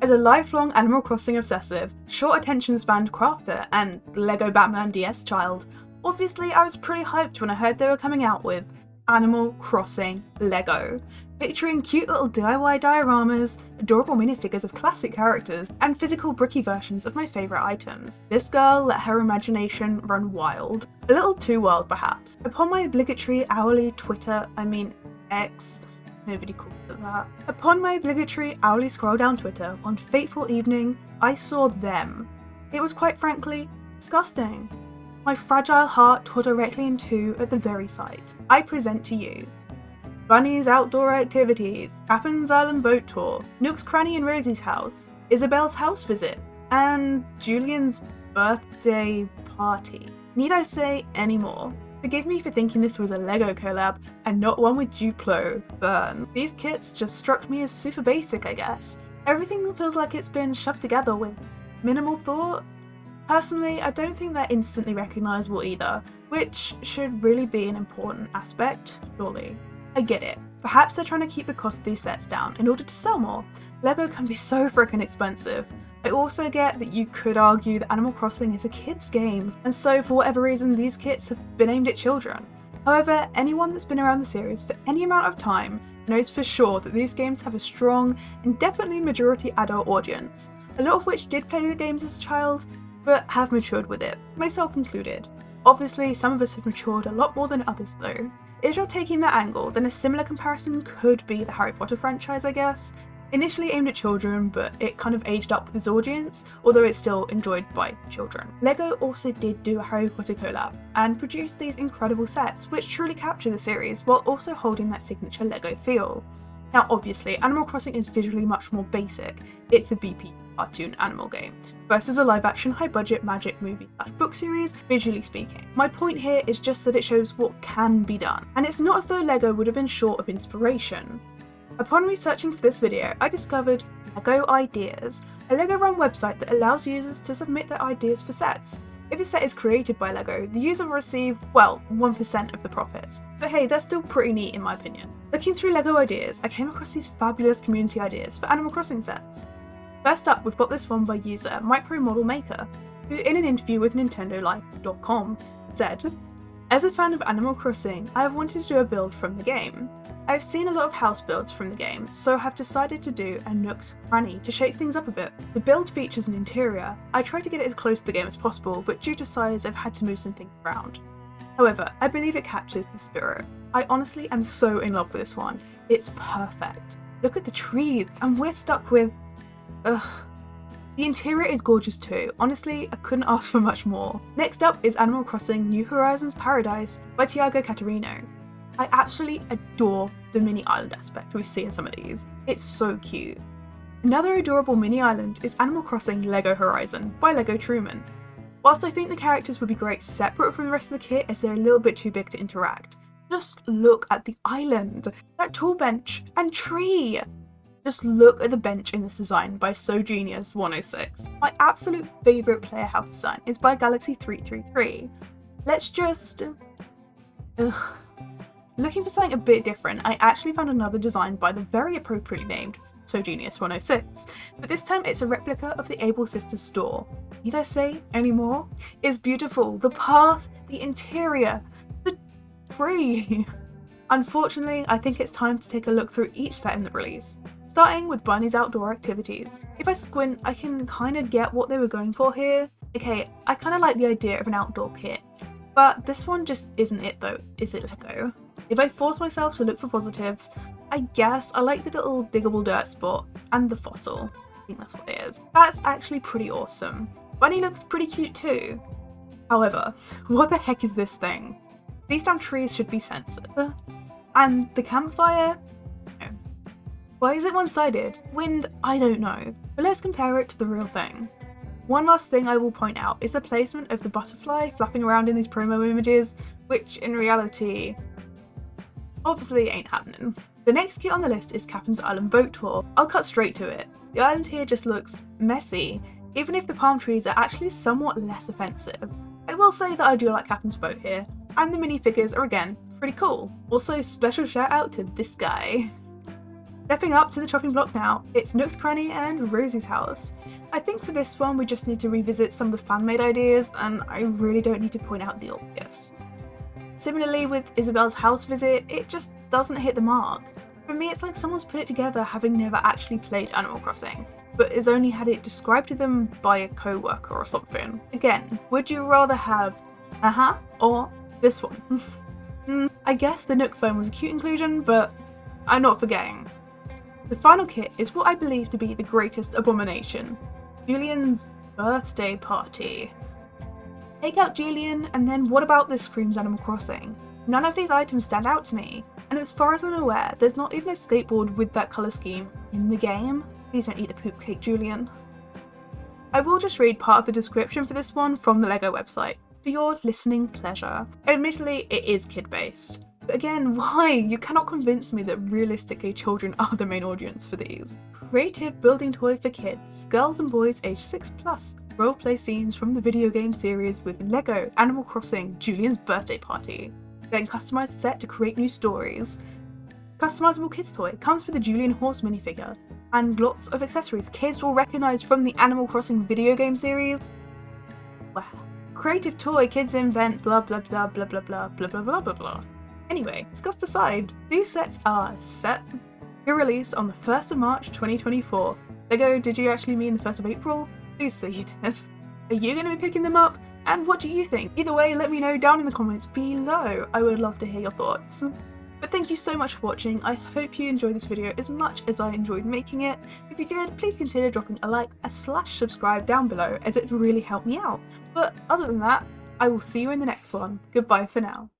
As a lifelong Animal Crossing obsessive, short attention span crafter, and LEGO Batman DS child, obviously I was pretty hyped when I heard they were coming out with Animal Crossing LEGO, featuring cute little DIY dioramas, adorable minifigures of classic characters, and physical bricky versions of my favourite items. This girl let her imagination run wild. A little too wild perhaps. Upon my obligatory hourly X, nobody calls it that. Upon my obligatory hourly scroll down Twitter one fateful evening, I saw them. It was quite frankly disgusting. My fragile heart tore directly in two at the very sight. I present to you Bunny's Outdoor Activities, Captain's Island Boat Tour, Nook's Cranny and Rosie's House, Isabel's House Visit, and Julian's Birthday Party. Need I say any more? Forgive me for thinking this was a LEGO collab and not one with Duplo. Burn. These kits just struck me as super basic, I guess. Everything feels like it's been shoved together with minimal thought. Personally, I don't think they're instantly recognisable either, which should really be an important aspect, surely. I get it. Perhaps they're trying to keep the cost of these sets down in order to sell more. LEGO can be so frickin' expensive. I also get that you could argue that Animal Crossing is a kids game, and so for whatever reason these kits have been aimed at children. However, anyone that's been around the series for any amount of time knows for sure that these games have a strong and definitely majority adult audience, a lot of which did play the games as a child, but have matured with it, myself included. Obviously, some of us have matured a lot more than others though. If you're taking that angle, then a similar comparison could be the Harry Potter franchise, I guess. Initially aimed at children, but it kind of aged up with its audience, although it's still enjoyed by children. LEGO also did do a Harry Potter collab, and produced these incredible sets, which truly capture the series while also holding that signature LEGO feel. Now obviously, Animal Crossing is visually much more basic. It's a BP cartoon animal game, versus a live-action high-budget magic movie/book series, visually speaking. My point here is just that it shows what can be done, and it's not as though LEGO would have been short of inspiration. Upon researching for this video, I discovered LEGO Ideas, a LEGO-run website that allows users to submit their ideas for sets. If a set is created by LEGO, the user will receive, well, 1% of the profits. But hey, that's still pretty neat in my opinion. Looking through LEGO Ideas, I came across these fabulous community ideas for Animal Crossing sets. First up, we've got this one by user Micro Model Maker, who in an interview with NintendoLife.com said, "As a fan of Animal Crossing, I have wanted to do a build from the game. I've seen a lot of house builds from the game, so have decided to do a Nook's Cranny to shake things up a bit. The build features an interior. I tried to get it as close to the game as possible, but due to size I've had to move some things around. However, I believe it captures the spirit. I honestly am so in love with this one. It's perfect. Look at the trees, and we're stuck with... ugh. The interior is gorgeous too. Honestly, I couldn't ask for much more." Next up is Animal Crossing New Horizons Paradise by Tiago Catarino. I absolutely adore the mini island aspect we see in some of these. It's so cute. Another adorable mini island is Animal Crossing Lego Horizon by Lego Truman. Whilst I think the characters would be great separate from the rest of the kit as they're a little bit too big to interact, just look at the island, that tall bench and tree. Just look at the bench in this design by So Genius 106. My absolute favourite player house design is by Galaxy333. Let's just... ugh. Looking for something a bit different, I actually found another design by the very appropriately named So Genius 106, but this time it's a replica of the Able Sisters store. Need I say any more? It's beautiful. The path, the interior, the tree. Unfortunately, I think it's time to take a look through each set in the release, starting with Bunny's Outdoor Activities. If I squint, I can kind of get what they were going for here. Okay, I kind of like the idea of an outdoor kit, but this one just isn't it though, is it LEGO? If I force myself to look for positives, I guess I like the little diggable dirt spot and the fossil. I think that's what it is. That's actually pretty awesome. Bunny looks pretty cute too. However, what the heck is this thing? These damn trees should be censored. And the campfire? No. Why is it one-sided? Wind? I don't know. But let's compare it to the real thing. One last thing I will point out is the placement of the butterfly flapping around in these promo images, which in reality obviously ain't happening. The next kit on the list is Captain's Island Boat Tour. I'll cut straight to it. The island here just looks messy, even if the palm trees are actually somewhat less offensive. I will say that I do like Captain's boat here, and the minifigures are again pretty cool. Also, special shout out to this guy. Stepping up to the chopping block now, it's Nook's Cranny and Rosie's house. I think for this one we just need to revisit some of the fan-made ideas, and I really don't need to point out the obvious. Similarly with Isabelle's house visit, it just doesn't hit the mark. For me, it's like someone's put it together having never actually played Animal Crossing, but has only had it described to them by a co-worker or something. Again, would you rather have or this one? I guess the Nook phone was a cute inclusion, but I'm not forgetting. The final kit is what I believe to be the greatest abomination, Julian's birthday party. Take out Julian, and then what about this screams Animal Crossing? None of these items stand out to me, and as far as I'm aware, there's not even a skateboard with that colour scheme in the game. Please don't eat the poop cake, Julian. I will just read part of the description for this one from the LEGO website, for your listening pleasure. Admittedly, it is kid-based. But again, why? You cannot convince me that realistically children are the main audience for these. Creative building toy for kids, girls and boys aged 6+. Roleplay scenes from the video game series with LEGO Animal Crossing Julian's birthday party. Then customize the set to create new stories. Customizable kids toy comes with a Julian horse minifigure and lots of accessories kids will recognise from the Animal Crossing video game series. Wow. Creative toy kids invent blah blah blah blah blah blah blah blah blah blah blah. Anyway, discussed aside, these sets are set for release on the 1st of March 2024. LEGO, did you actually mean the 1st of April? Please say you did. Are you going to be picking them up? And what do you think? Either way, let me know down in the comments below. I would love to hear your thoughts. But thank you so much for watching. I hope you enjoyed this video as much as I enjoyed making it. If you did, please consider dropping a like, / subscribe down below as it really helped me out. But other than that, I will see you in the next one. Goodbye for now.